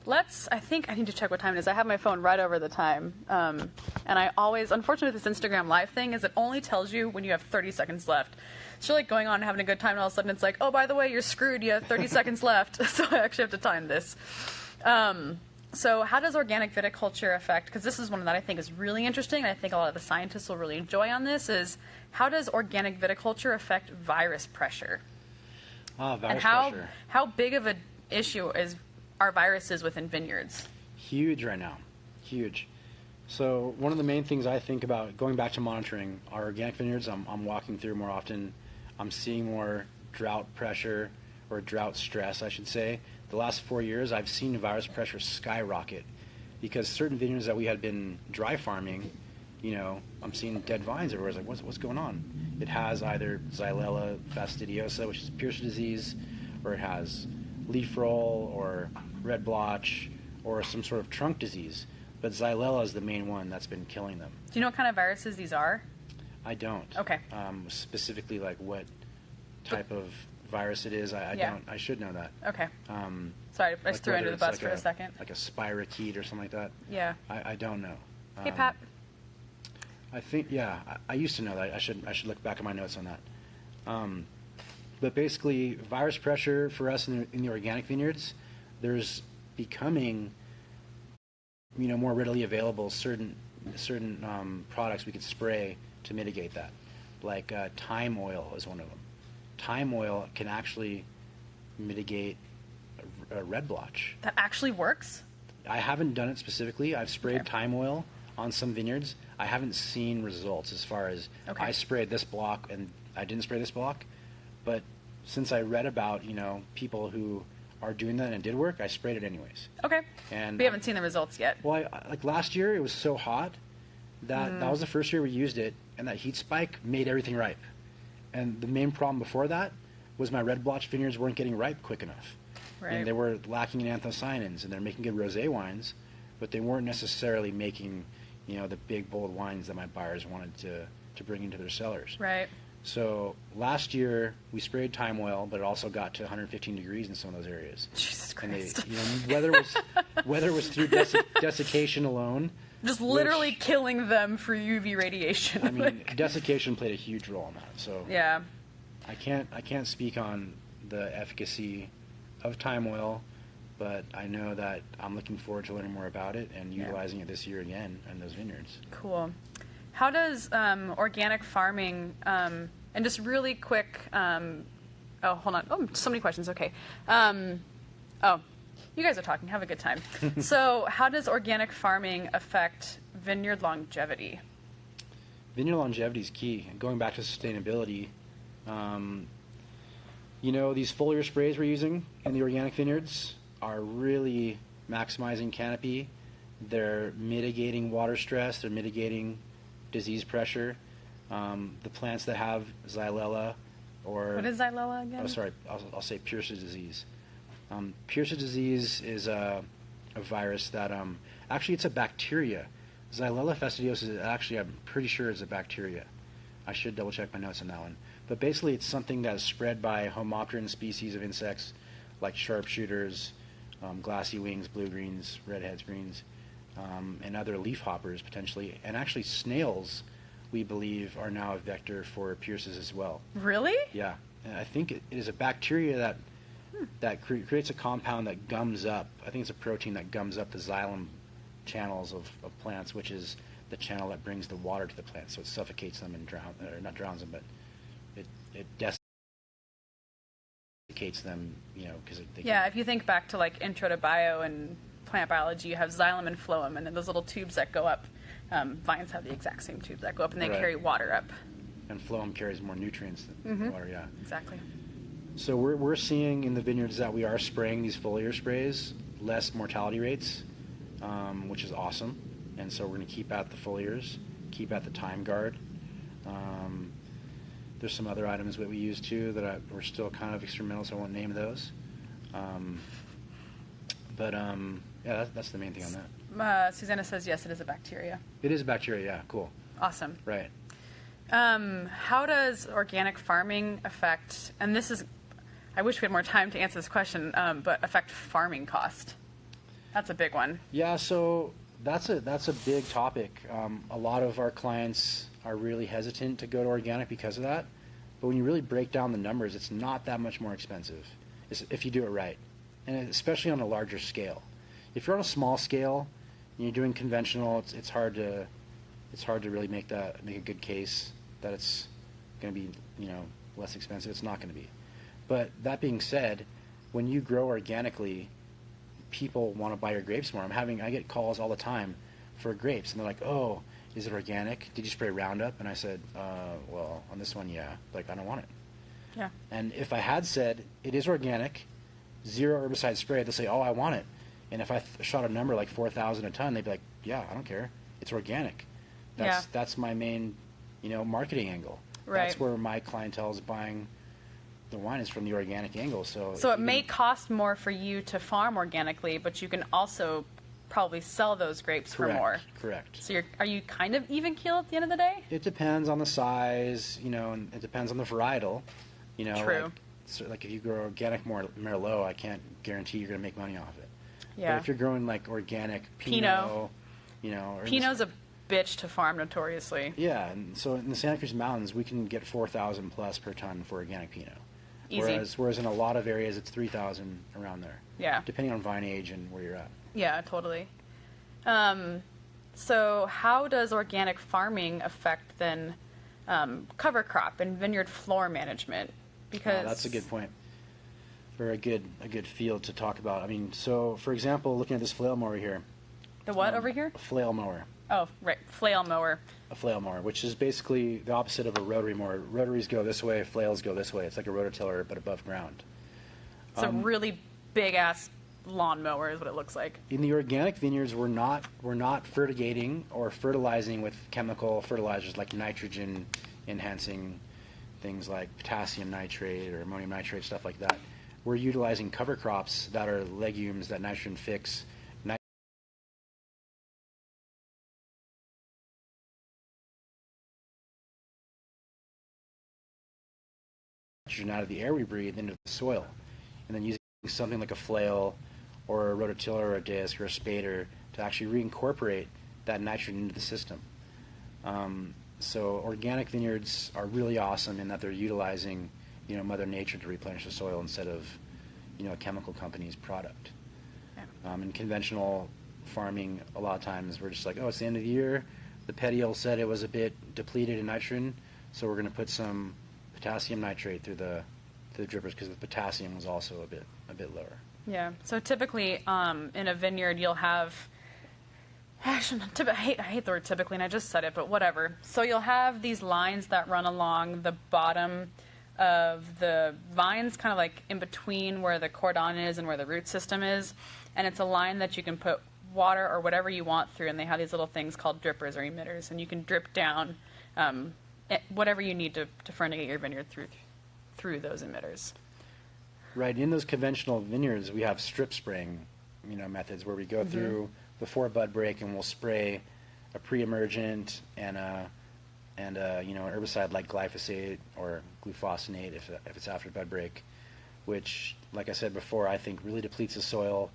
I think I need to check what time it is. I have my phone right over the time. And I always, unfortunately with this Instagram Live thing, is it only tells you when you have 30 seconds left. So you're like going on and having a good time, and all of a sudden it's like, oh, by the way, you're screwed. You have 30 seconds left. So I actually have to time this. So how does organic viticulture affect, because this is one that I think is really interesting, and I think a lot of the scientists will really enjoy on this, is how does organic viticulture affect virus pressure?
Virus
pressure. How big of an issue are viruses within vineyards?
Huge right now. Huge. So one of the main things I think about, going back to monitoring our organic vineyards, I'm walking through more often. I'm seeing more drought pressure, or drought stress, I should say. The last 4 years, I've seen virus pressure skyrocket because certain vineyards that we had been dry farming, I'm seeing dead vines everywhere. It's like, what's going on? It has either Xylella fastidiosa, which is Pierce disease, or it has leaf roll, or red blotch, or some sort of trunk disease. But Xylella is the main one that's been killing them.
Do you know what kind of viruses these are?
I don't.
Okay.
Specifically, like what type of virus it is, I don't. I should know that.
Okay. Sorry, I just threw under the bus for a second.
Like a spirochete or something like that.
Yeah.
I don't know.
Hey, Pat.
I think, I used to know that. I should look back at my notes on that. But basically, virus pressure for us in the organic vineyards, there's becoming, more readily available certain products we could spray to mitigate that. Like thyme oil is one of them. Thyme oil can actually mitigate a red blotch.
That actually works?
I haven't done it specifically. I've sprayed thyme oil on some vineyards. I haven't seen results as far as I sprayed this block and I didn't spray this block. But since I read about, people who are doing that and it did work, I sprayed it anyways.
Okay.
And
we haven't seen the results yet.
Well, like last year, it was so hot that was the first year we used it, and that heat spike made everything ripe. And the main problem before that was my red blotch vineyards weren't getting ripe quick enough.
Right.
And they were lacking in anthocyanins, and they're making good rosé wines, but they weren't necessarily making, the big, bold wines that my buyers wanted to bring into their cellars.
Right. So
last year, we sprayed thyme oil, but it also got to 115 degrees in some of those areas.
Jesus Christ.
And whether it was through desiccation alone.
Just literally killing them for UV radiation.
I mean, desiccation played a huge role in that. So
yeah,
I can't speak on the efficacy of thyme oil, but I know that I'm looking forward to learning more about it and utilizing it this year again in those vineyards.
Cool. How does organic farming, and just really quick, hold on. Oh, so many questions. Okay. You guys are talking. Have a good time. So how does organic farming affect vineyard longevity?
Vineyard longevity is key. Going back to sustainability, these foliar sprays we're using in the organic vineyards are really maximizing canopy. They're mitigating water stress. They're mitigating disease pressure. The plants that have Xylella or...
What is Xylella again?
Oh, sorry. I'll say Pierce disease. Pierce disease is a virus that... actually, it's a bacteria. Xylella fastidiosa is actually, I'm pretty sure, is a bacteria. I should double-check my notes on that one. But basically, it's something that is spread by homopteran species of insects like sharpshooters, glassy wings, blue-greens, redheads, greens, and other leaf hoppers, potentially. And actually, snails, we believe, are now a vector for Pierce's as well.
Really?
Yeah. And I think it is a bacteria that creates a compound that gums up. I think it's a protein that gums up the xylem channels of plants, which is the channel that brings the water to the plants. So it suffocates them and not drowns them, but it desiccates them, because
if you think back to like Intro to Bio and plant biology, you have xylem and phloem, and then those little tubes that go up. Vines have the exact same tubes that go up, and they carry water up.
And phloem carries more nutrients than water, yeah.
Exactly.
So we're seeing in the vineyards that we are spraying these foliar sprays less mortality rates, which is awesome. And so we're going to keep out the foliars, keep out the time guard. There's some other items that we use too that we're still kind of experimental, so I won't name those. That's the main thing on that.
Susanna says yes, it is a bacteria.
It is a bacteria, yeah, cool.
Awesome.
Right.
How does organic farming affect, and this is, I wish we had more time to answer this question, but affect farming cost? That's a big one.
Yeah, so that's a big topic. A lot of our clients are really hesitant to go to organic because of that. But when you really break down the numbers, it's not that much more expensive if you do it right, and especially on a larger scale. If you're on a small scale and you're doing conventional, it's hard to really make a good case that it's going to be less expensive. It's not going to be. But that being said, when you grow organically, people want to buy your grapes more. I get calls all the time for grapes, and they're like, "Oh, is it organic? Did you spray Roundup?" And I said, "Well, on this one, yeah. Like, I don't want it."
Yeah.
And if I had said it is organic, 0 herbicide spray, they'll say, "Oh, I want it." And if I shot a number like 4,000 a ton, they'd be like, "Yeah, I don't care. It's organic." That's my main, marketing angle.
Right.
That's where my clientele is buying the wine, is from the organic angle. So
it may cost more for you to farm organically, but you can also probably sell those grapes for more.
Correct.
So are you kind of even keel at the end of the day?
It depends on the size, and it depends on the varietal.
True.
Like if you grow organic Merlot, I can't guarantee you're going to make money off it.
Yeah.
But if you're growing like organic Pinot,
Pinot's a bitch to farm notoriously.
Yeah, and so in the Santa Cruz Mountains, we can get 4,000 plus per ton for organic Pinot.
Easy.
Whereas in a lot of areas, it's 3,000 around there.
Yeah.
Depending on vine age and where you're at.
Yeah, totally. So how does organic farming affect then cover crop and vineyard floor management? Because
that's a good point. Or a good field to talk about. I mean, so for example, looking at this flail mower here.
The what over here?
A flail mower.
Oh, right, flail mower.
A flail mower, which is basically the opposite of a rotary mower. Rotaries go this way, flails go this way. It's like a rototiller, but above ground.
It's a really big-ass lawnmower is what it looks like.
In the organic vineyards, we're not fertigating or fertilizing with chemical fertilizers like nitrogen-enhancing things like potassium nitrate or ammonium nitrate, stuff like that. We're utilizing cover crops that are legumes that nitrogen fix. Nitrogen out of the air we breathe into the soil, and then using something like a flail or a rototiller or a disc or a spader to actually reincorporate that nitrogen into the system. So organic vineyards are really awesome in that they're utilizing, Mother Nature to replenish the soil instead of, a chemical company's product.
Yeah.
In conventional farming, a lot of times we're just like, oh, it's the end of the year. The petiole said it was a bit depleted in nitrogen, so we're going to put some potassium nitrate through the drippers because the potassium was also a bit lower.
Yeah. So typically, in a vineyard, you'll have. I hate the word typically, and I just said it, but whatever. So you'll have these lines that run along the bottom of the vines, kind of like in between where the cordon is and where the root system is, and it's a line that you can put water or whatever you want through, and they have these little things called drippers or emitters, and you can drip down whatever you need to fertigate your vineyard through those emitters.
Right. In those conventional vineyards, we have strip spraying, methods where we go through before bud break and we'll spray a pre-emergent and an herbicide like glyphosate or glufosinate if it's after bud break, which, like I said before, I think really depletes the soil.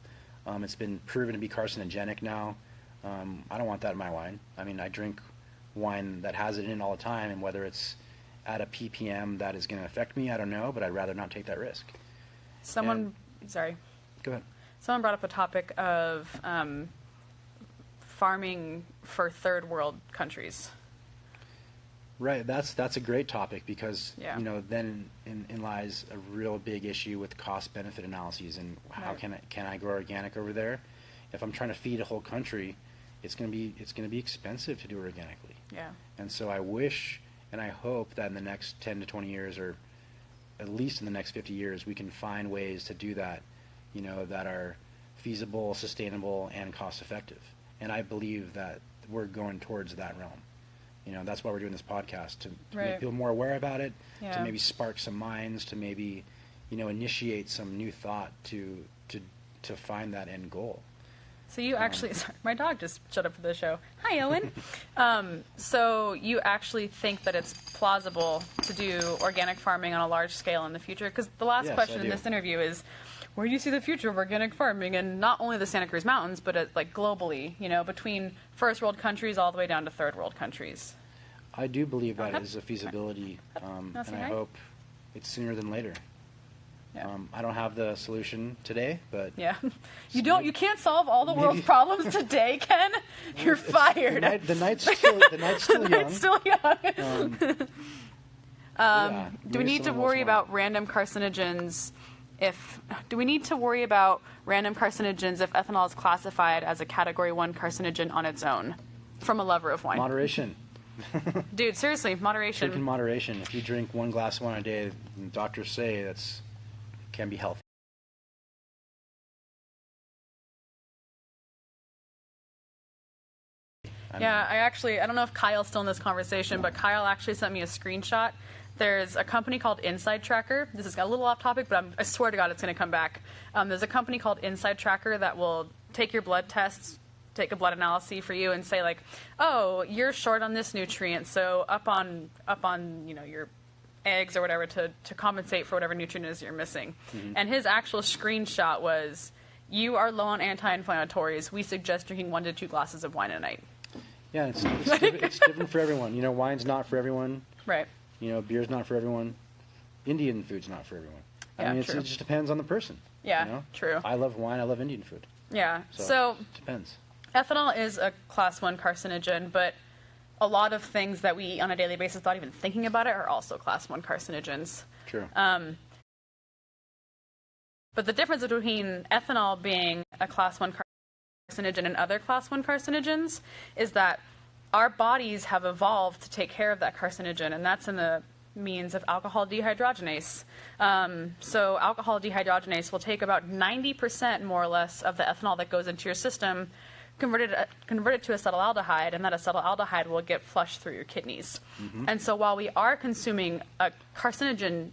It's been proven to be carcinogenic now. I don't want that in my wine. I mean, I drink wine that has it in all the time, and whether it's at a ppm that is going to affect me, I don't know, but I'd rather not take that risk.
Sorry.
Go ahead.
Someone brought up a topic of farming for third world countries.
Right, that's a great topic because then in lies a real big issue with cost benefit analyses and how can I grow organic over there? If I'm trying to feed a whole country, it's going to be expensive to do it organically.
Yeah.
And so I wish and I hope that in the next 10 to 20 years, or at least in the next 50 years, we can find ways to do that, that are feasible, sustainable, and cost effective. And I believe that we're going towards that realm. That's why we're doing this podcast, to make people more aware about it, to maybe spark some minds, to maybe, initiate some new thought to find that end goal.
So you actually, sorry, my dog just showed up for the show. Hi, Owen. So you actually think that it's plausible to do organic farming on a large scale in the future? Because the last question in this interview is, where do you see the future of organic farming? And not only the Santa Cruz Mountains, but like globally, between first world countries all the way down to third world countries.
I do believe that is a feasibility, and I hope it's sooner than later.
Yeah.
I don't have the solution today, but
you can't solve all the world's problems today, Ken. You're fired.
The night's still young.
Night's still young. Do we need to worry about random carcinogens if ethanol is classified as a Category 1 carcinogen on its own? From a lover of wine.
Moderation.
Dude, seriously, moderation.
Drink in moderation. If you drink one glass of wine a day, doctors say can be healthy.
I don't know if Kyle's still in this conversation, but Kyle actually sent me a screenshot. There's a company called Inside Tracker. This is a little off topic, but I swear to God it's going to come back. There's a company called Inside Tracker that will take your blood tests, take a blood analysis for you, and say like, oh, you're short on this nutrient, so up on your eggs or whatever to compensate for whatever nutrient is you're missing. Mm-hmm. And his actual screenshot was, you are low on anti-inflammatories. We suggest drinking 1 to 2 glasses of wine a night.
Yeah, it's different for everyone. Wine's not for everyone.
Right.
Beer's not for everyone. Indian food's not for everyone.
Yeah,
it just depends on the person.
Yeah, true.
I love wine. I love Indian food.
Yeah, so
it depends.
Ethanol is a class 1 carcinogen, but a lot of things that we eat on a daily basis without even thinking about it are also class 1 carcinogens.
True.
But the difference between ethanol being a class 1 carcinogen and other class 1 carcinogens is that our bodies have evolved to take care of that carcinogen, and that's in the means of alcohol dehydrogenase. So alcohol dehydrogenase will take about 90% more or less of the ethanol that goes into your system, convert it to acetaldehyde, and that acetaldehyde will get flushed through your kidneys. Mm-hmm. And so while we are consuming a carcinogen,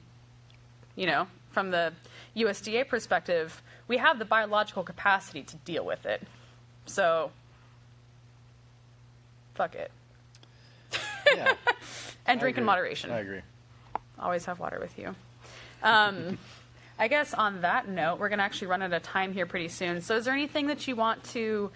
from the USDA perspective, we have the biological capacity to deal with it. So, fuck it.
Yeah.
And drink in moderation.
I agree.
Always have water with you. I guess on that note, we're going to actually run out of time here pretty soon. So is there anything that you want to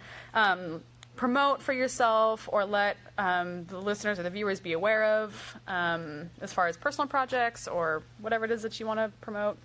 promote for yourself or let the listeners or the viewers be aware of as far as personal projects or whatever it is that you want to promote?